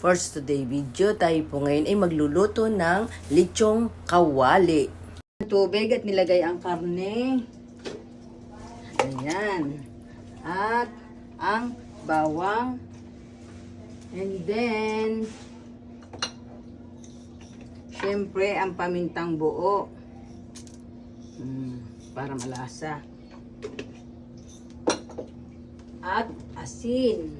For today video, tayo po ngayon ay magluluto ng lechong kawali. Tubig at nilagay ang karne. Ayan. At ang bawang. And then, syempre ang pamintang buo. Para malasa. At asin.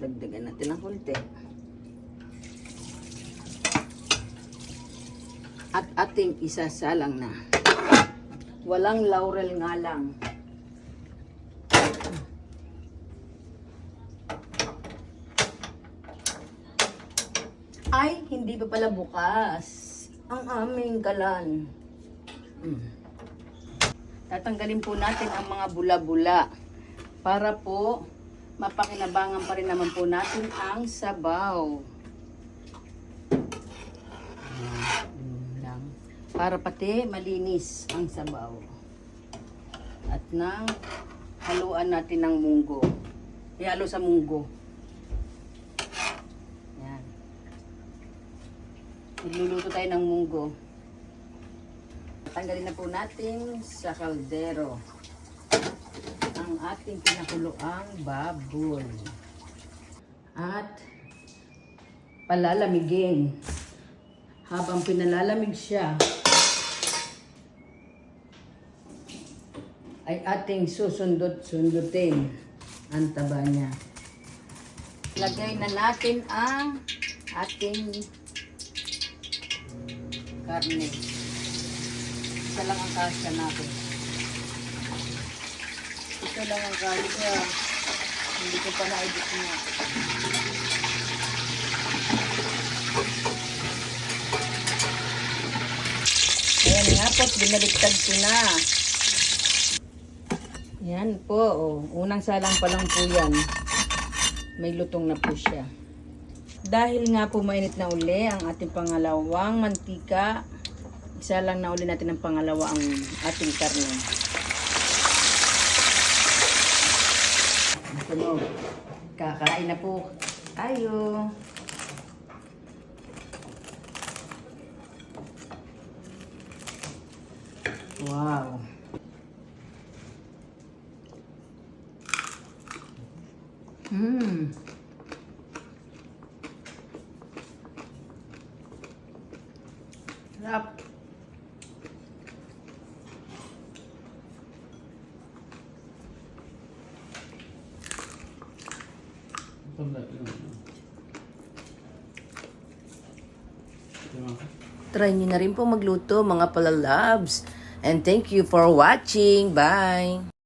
Dagdagan natin ng konti. At ating isasalang na. Walang laurel nga lang. Ay, hindi pa pala bukas ang aming kalan. Tatanggalin po natin ang mga bula-bula para po mapakinabangan pa rin naman po natin ang sabaw. Para pati malinis ang sabaw. At nang haluan natin ng munggo. Ihalo sa munggo. Yan. Magluluto tayo ng munggo. Tanggalin na po natin sa kaldero ang ating pinakuloang baboy. At palalamigin. Habang pinalalamig siya, ay ating susundot-sundutin ang taba niya. Lagay na natin ang ating karne. Isa lang ang kasya natin. Ito lang ang kasya. Hindi ko pa na-edit niya. Ayan nga po, binaliktad ko na. Yan po, oh. Unang salang pa lang po yan. May lutong na po siya. Dahil nga po mainit na uli ang ating pangalawang mantika, isa lang na uli natin ang pangalawa ang ating karne. Tunog. Kakain na po tayo. Wow. Sarap. Try nyo na rin po magluto mga palalabs. And thank you for watching. Bye!